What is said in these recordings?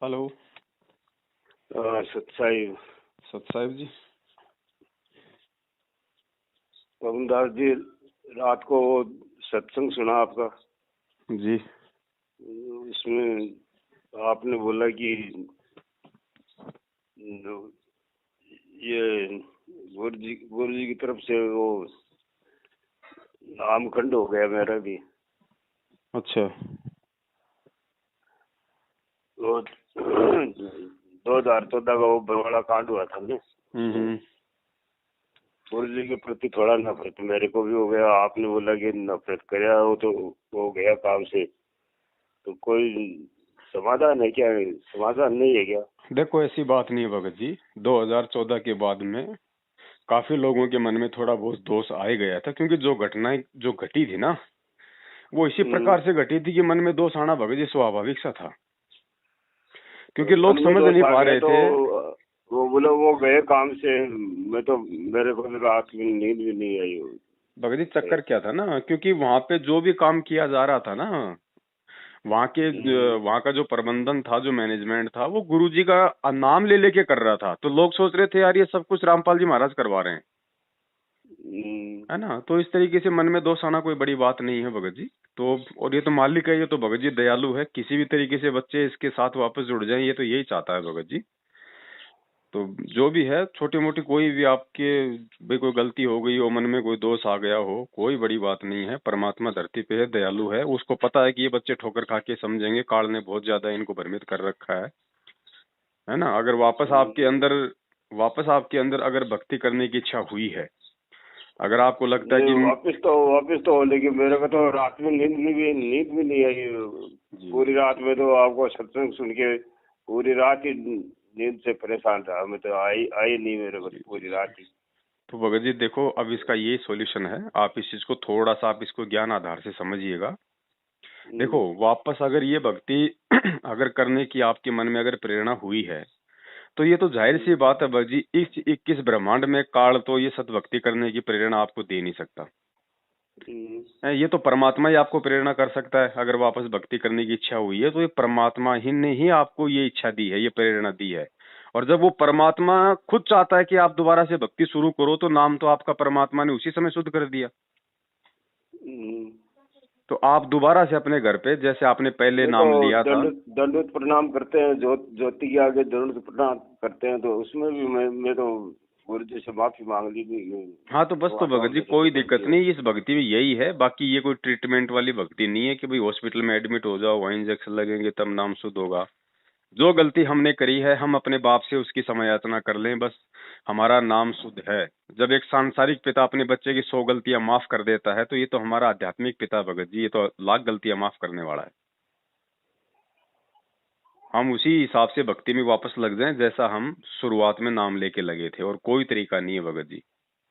Hello. सतसाई Sahib जी। पवनदास जी, रात को वो सत्संग सुना आपका। जी। उसमें आपने बोला कि ये गुरु जी की तरफ से वो नामखंड हो गया मेरा भी। अच्छा। वो 2014 का वो बरवाड़ा कांड हुआ था ना। गुरु जी के प्रति थोड़ा नफरत मेरे को भी हो गया। आपने बोला कि नफरत कराया हो तो हो गया काम से, तो कोई समाधान है क्या? समाधान नहीं है क्या? देखो, ऐसी बात नहीं है भगत जी। 2014 के बाद में काफी लोगों के मन में थोड़ा बहुत दोष आ ही गया था, क्योंकि जो घटनाएं जो घटी थी ना, वो इसी प्रकार से घटी थी कि मन में दोष आना भगत जी स्वाभाविक सा था, क्योंकि लोग मन में समझ नहीं पा रहे तो थे। वो बोले वो गए काम से। मैं तो मेरे को रात में नींद भी नहीं आई। भगत जी, चक्कर क्या था ना, क्योंकि वहां पे जो भी काम किया जा रहा था ना, वहां का जो प्रबंधन था, जो मैनेजमेंट था, वो गुरुजी का नाम ले लेके कर रहा था। तो लोग सोच रहे थे यार ये सब कुछ रामपाल जी महाराज करवा रहे हैं, है ना। तो इस तरीके से मन में दोष आना कोई बड़ी बात नहीं है भगत जी। तो और ये तो मालिक है, ये तो भगत जी दयालु है, किसी भी तरीके से बच्चे इसके साथ वापस जुड़ जाएं, ये तो यही चाहता है भगत जी। तो जो भी है, छोटी मोटी कोई भी आपके भाई कोई गलती हो गई हो, मन में कोई दोष आ गया हो, कोई बड़ी बात नहीं है। परमात्मा धरती पे है, दयालु है, उसको पता है कि ये बच्चे ठोकर खा के समझेंगे, काल ने बहुत ज्यादा इनको भ्रमित कर रखा है ना। अगर वापस आपके अंदर अगर भक्ति करने की इच्छा हुई है, अगर आपको लगता है कि वापिस तो लेकिन मेरे को तो रात में नींद भी नहीं आई। पूरी रात में तो आपको सत्संग सुन के पूरी रात ही नींद से परेशान था। मैं तो आई नहीं मेरे को पूरी रात ही। तो भगत जी देखो, अब इसका ये सॉल्यूशन है, आप इस चीज को थोड़ा सा आप इसको ज्ञान आधार से समझिएगा। देखो, वापस अगर ये भक्ति अगर करने की आपके मन में अगर प्रेरणा हुई है, तो ये तो जाहिर सी बात है भगत जी, इस 21 ब्रह्मांड में काल तो ये सतभक्ति करने की प्रेरणा आपको दे नहीं सकता। ये तो परमात्मा ही आपको प्रेरणा कर सकता है। अगर वापस भक्ति करने की इच्छा हुई है, तो ये परमात्मा ही ने ही आपको ये इच्छा दी है, ये प्रेरणा दी है। और जब वो परमात्मा खुद चाहता है कि आप दोबारा से भक्ति शुरू करो, तो नाम तो आपका परमात्मा ने उसी समय शुद्ध कर दिया। तो आप दोबारा से अपने घर पे, जैसे आपने पहले नाम लिया था, दंडवत प्रणाम करते हैं, ज्योति के आगे दंडवत प्रणाम करते हैं, तो उसमें भी मैं तो गुरु जी से माफी मांग ली थी। हाँ, तो बस तो भगत जी कोई दिक्कत नहीं, इस भक्ति में यही है। बाकी ये कोई ट्रीटमेंट वाली भक्ति नहीं है कि भाई हॉस्पिटल में एडमिट हो जाओ, वहाँ इंजेक्शन लगेंगे तब नाम शुद्ध होगा। जो गलती हमने करी है, हम अपने बाप से उसकी क्षमा याचना कर लें, बस हमारा नाम शुद्ध है। जब एक सांसारिक पिता अपने बच्चे की 100 गलतियां माफ कर देता है, तो ये तो हमारा आध्यात्मिक पिता भगत जी, ये तो लाख गलतियां माफ करने वाला है। हम उसी हिसाब से भक्ति में वापस लग जाएं, जैसा हम शुरुआत में नाम लेके लगे थे। और कोई तरीका नहीं है भगत जी,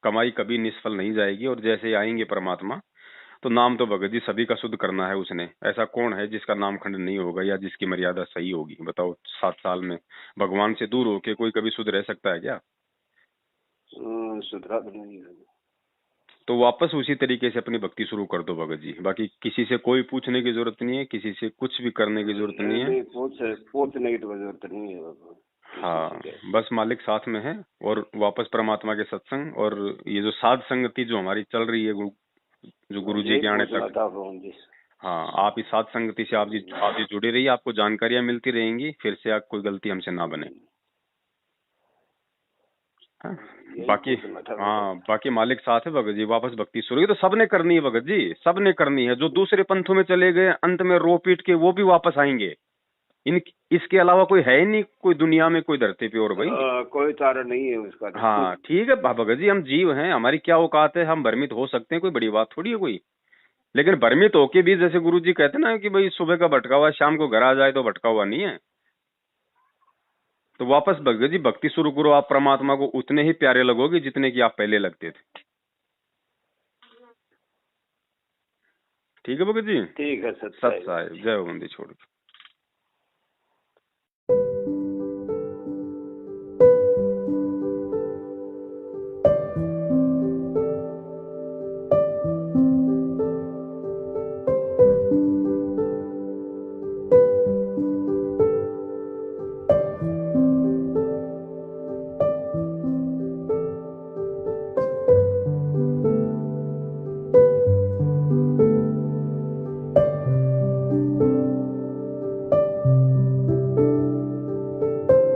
कमाई कभी निष्फल नहीं जाएगी। और जैसे आएंगे परमात्मा, तो नाम तो भगत जी सभी का शुद्ध करना है उसने। ऐसा कौन है जिसका नामखंड नहीं होगा या जिसकी मर्यादा सही होगी? बताओ, 7 साल में भगवान से दूर होके कोई कभी शुद्ध रह सकता है क्या? सुधरा तो नहीं है। तो वापस उसी तरीके से अपनी भक्ति शुरू कर दो भगत जी। बाकी किसी से कोई पूछने की जरूरत नहीं है, किसी से कुछ भी करने की जरूरत नहीं है। पूछने की तो जरूरत नहीं है। हाँ, बस मालिक साथ में है। और वापस परमात्मा के सत्संग और ये जो साध संगति जो हमारी चल रही है, जो गुरु जी के आने तक, हाँ, आप इस साध संगति से आप जी जुड़े रहिए, आपको जानकारियां मिलती रहेंगी, फिर से आप कोई गलती हमसे ना बने। हाँ, बाकी मालिक साथ है भगत जी। वापस भक्ति शुरू, तो सबने करनी है भगत जी, सबने करनी है। जो दूसरे पंथों में चले गए, अंत में रो पीट के वो भी वापस आएंगे। इसके अलावा कोई है ही नहीं, कोई दुनिया में, कोई धरती पे और भाई कोई चारा नहीं है उसका। हाँ ठीक है भगत जी, हम जीव हैं, हमारी क्या औकात है, हम भ्रमित हो सकते हैं, कोई बड़ी बात थोड़ी है कोई। लेकिन भ्रमित होके भी, जैसे गुरु जी कहते ना कि भाई सुबह का भटका हुआ शाम को घर आ जाए तो भटका हुआ नहीं है। तो वापस भगत जी भक्ति शुरू करो, आप परमात्मा को उतने ही प्यारे लगोगे जितने कि आप पहले लगते थे। ठीक है भगत जी। ठीक है। सत साहिब, जय हो बंदी छोड़।